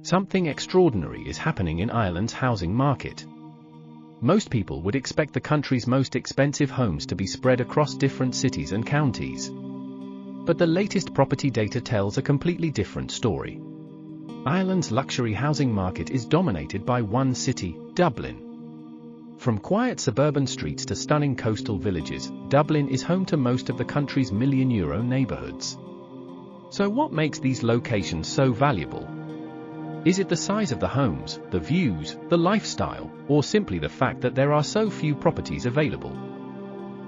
Something extraordinary is happening in Ireland's housing market. Most people would expect the country's most expensive homes to be spread across different cities and counties. But the latest property data tells a completely different story. Ireland's luxury housing market is dominated by one city, Dublin. From quiet suburban streets to stunning coastal villages, Dublin is home to most of the country's million-euro neighbourhoods. So what makes these locations so valuable? Is it the size of the homes, the views, the lifestyle, or simply the fact that there are so few properties available?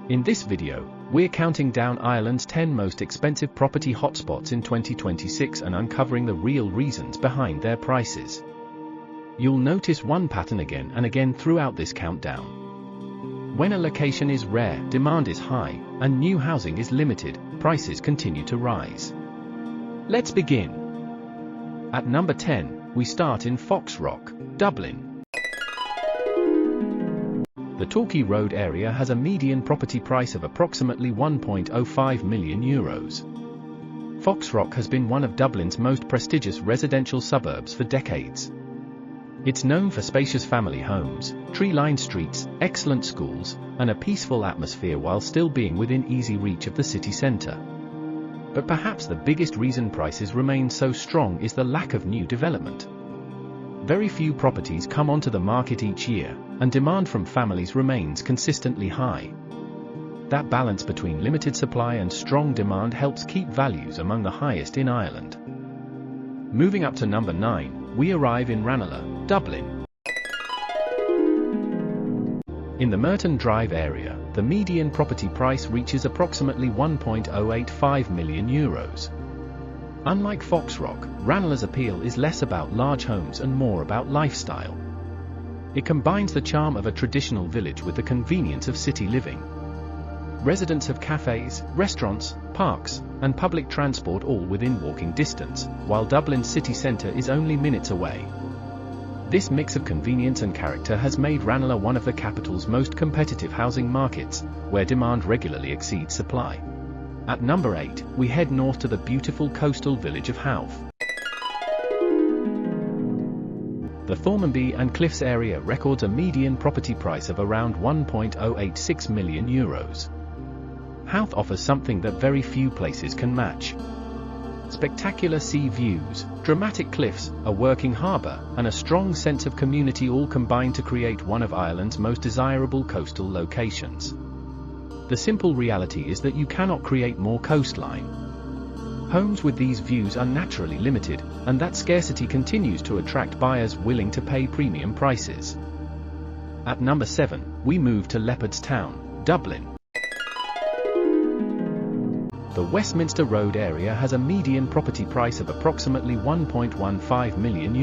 In this video, we're counting down Ireland's 10 most expensive property hotspots in 2026 and uncovering the real reasons behind their prices. You'll notice one pattern again and again throughout this countdown. When a location is rare, demand is high, and new housing is limited, prices continue to rise. Let's begin. At number 10, we start in Foxrock, Dublin. The Dalkey Road area has a median property price of approximately €1.05 million. Foxrock has been one of Dublin's most prestigious residential suburbs for decades. It's known for spacious family homes, tree-lined streets, excellent schools, and a peaceful atmosphere while still being within easy reach of the city centre. But perhaps the biggest reason prices remain so strong is the lack of new development. Very few properties come onto the market each year, and demand from families remains consistently high. That balance between limited supply and strong demand helps keep values among the highest in Ireland. Moving up to number 9, we arrive in Ranelagh, Dublin. In the Merton Drive area, the median property price reaches approximately €1.085 million. Unlike Foxrock, Ranelagh's appeal is less about large homes and more about lifestyle. It combines the charm of a traditional village with the convenience of city living. Residents have cafes, restaurants, parks, and public transport all within walking distance, while Dublin's city centre is only minutes away. This mix of convenience and character has made Ranelagh one of the capital's most competitive housing markets, where demand regularly exceeds supply. At number 8, we head north to the beautiful coastal village of Howth. The Thormanby and Cliffs area records a median property price of around €1.086 million. Howth offers something that very few places can match. Spectacular sea views, dramatic cliffs, a working harbour, and a strong sense of community all combine to create one of Ireland's most desirable coastal locations. The simple reality is that you cannot create more coastline. Homes with these views are naturally limited, and that scarcity continues to attract buyers willing to pay premium prices. At number 7, we move to Leopardstown, Dublin. The Westminster Road area has a median property price of approximately €1.15 million.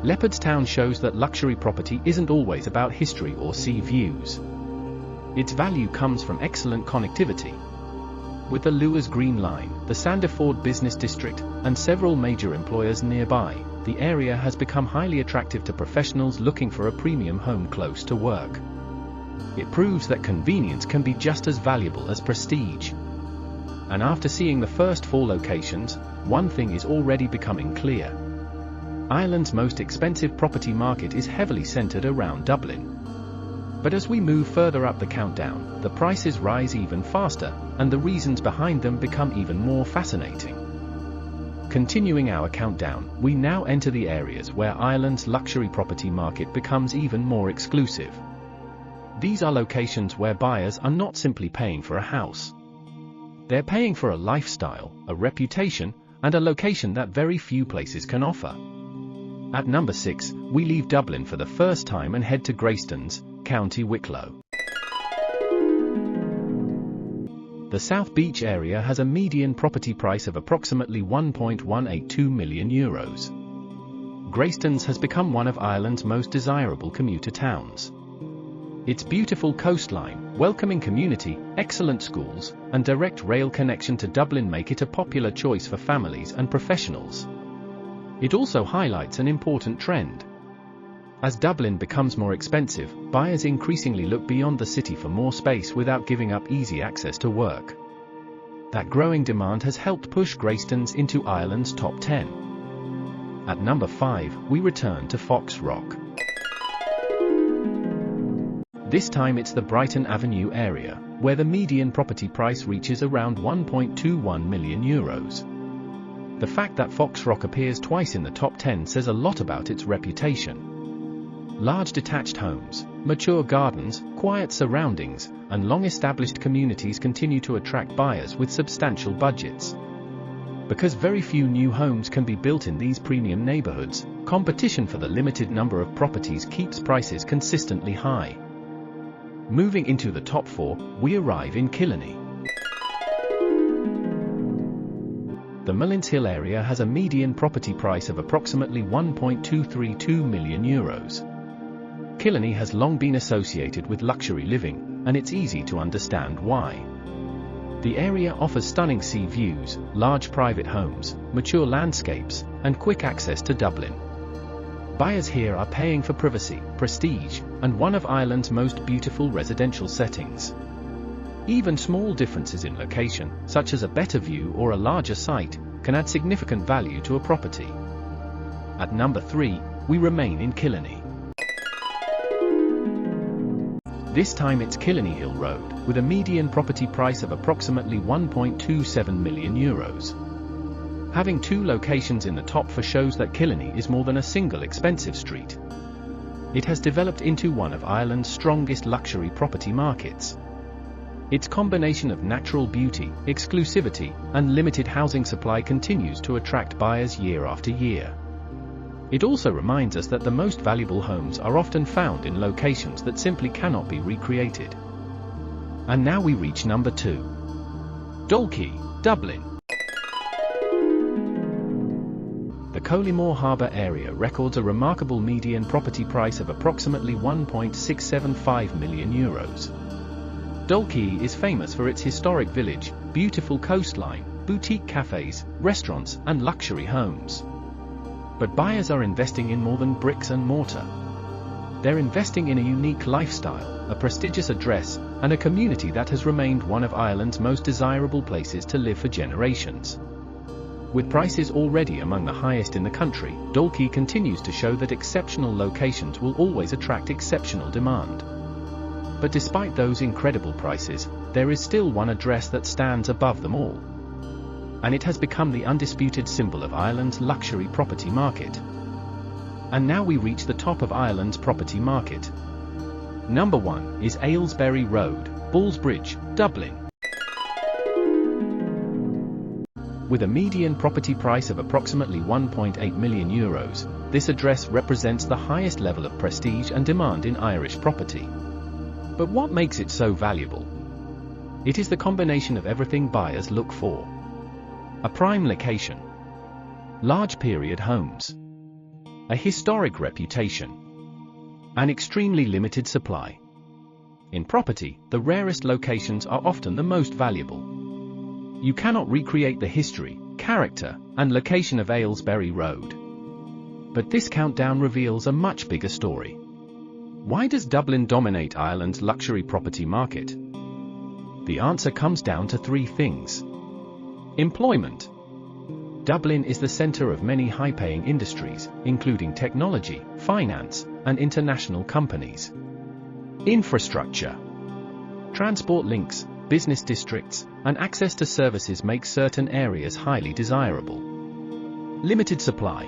Leopardstown shows that luxury property isn't always about history or sea views. Its value comes from excellent connectivity. With the Lewis Green Line, the Sandefjord Business District, and several major employers nearby, the area has become highly attractive to professionals looking for a premium home close to work. It proves that convenience can be just as valuable as prestige. And after seeing the first 4 locations, one thing is already becoming clear. Ireland's most expensive property market is heavily centred around Dublin. But as we move further up the countdown, the prices rise even faster, and the reasons behind them become even more fascinating. Continuing our countdown, we now enter the areas where Ireland's luxury property market becomes even more exclusive. These are locations where buyers are not simply paying for a house. They're paying for a lifestyle, a reputation, and a location that very few places can offer. At number 6, we leave Dublin for the first time and head to Greystones, County Wicklow. The South Beach area has a median property price of approximately €1.182 million. Greystones has become one of Ireland's most desirable commuter towns. Its beautiful coastline, welcoming community, excellent schools, and direct rail connection to Dublin make it a popular choice for families and professionals. It also highlights an important trend. As Dublin becomes more expensive, buyers increasingly look beyond the city for more space without giving up easy access to work. That growing demand has helped push Greystones into Ireland's top 10. At number 5, we return to Foxrock. This time it's the Brighton Avenue area, where the median property price reaches around €1.21 million. The fact that Foxrock appears twice in the top 10 says a lot about its reputation. Large detached homes, mature gardens, quiet surroundings, and long-established communities continue to attract buyers with substantial budgets. Because very few new homes can be built in these premium neighbourhoods, competition for the limited number of properties keeps prices consistently high. Moving into the top 4, we arrive in Killiney. The Mullins Hill area has a median property price of approximately €1.232 million. Killiney has long been associated with luxury living, and it's easy to understand why. The area offers stunning sea views, large private homes, mature landscapes, and quick access to Dublin. Buyers here are paying for privacy, prestige, and one of Ireland's most beautiful residential settings. Even small differences in location, such as a better view or a larger site, can add significant value to a property. At number 3, we remain in Killiney. This time it's Killiney Hill Road, with a median property price of approximately €1.27 million. Having 2 locations in the top 4 shows that Killiney is more than a single expensive street. It has developed into one of Ireland's strongest luxury property markets. Its combination of natural beauty, exclusivity, and limited housing supply continues to attract buyers year after year. It also reminds us that the most valuable homes are often found in locations that simply cannot be recreated. And now we reach number 2. Dalkey, Dublin. The Collymore Harbour area records a remarkable median property price of approximately €1.675 million. Dalkey is famous for its historic village, beautiful coastline, boutique cafes, restaurants, and luxury homes. But buyers are investing in more than bricks and mortar. They're investing in a unique lifestyle, a prestigious address, and a community that has remained one of Ireland's most desirable places to live for generations. With prices already among the highest in the country, Dalkey continues to show that exceptional locations will always attract exceptional demand. But despite those incredible prices, there is still one address that stands above them all. And it has become the undisputed symbol of Ireland's luxury property market. And now we reach the top of Ireland's property market. Number 1 is Aylesbury Road, Ballsbridge, Dublin. With a median property price of approximately €1.8 million, this address represents the highest level of prestige and demand in Irish property. But what makes it so valuable? It is the combination of everything buyers look for. A prime location, large period homes, a historic reputation, an extremely limited supply. In property, the rarest locations are often the most valuable. You cannot recreate the history, character, and location of Aylesbury Road. But this countdown reveals a much bigger story. Why does Dublin dominate Ireland's luxury property market? The answer comes down to 3 things. Employment. Dublin is the center of many high-paying industries, including technology, finance, and international companies. Infrastructure. Transport links, business districts, and access to services make certain areas highly desirable. Limited supply.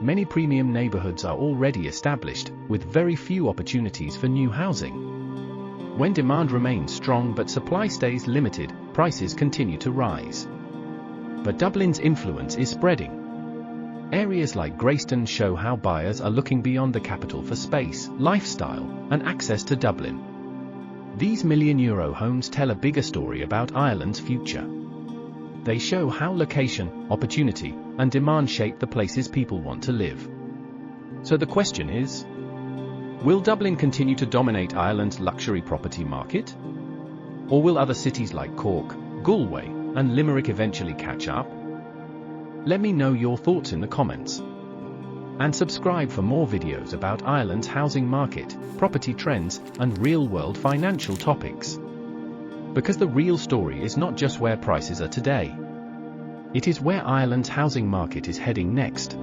Many premium neighborhoods are already established, with very few opportunities for new housing. When demand remains strong but supply stays limited, prices continue to rise. But Dublin's influence is spreading. Areas like Greystones show how buyers are looking beyond the capital for space, lifestyle, and access to Dublin. These million-euro homes tell a bigger story about Ireland's future. They show how location, opportunity, and demand shape the places people want to live. So the question is, will Dublin continue to dominate Ireland's luxury property market? Or will other cities like Cork, Galway, and Limerick eventually catch up? Let me know your thoughts in the comments. And subscribe for more videos about Ireland's housing market, property trends, and real-world financial topics. Because the real story is not just where prices are today. It is where Ireland's housing market is heading next.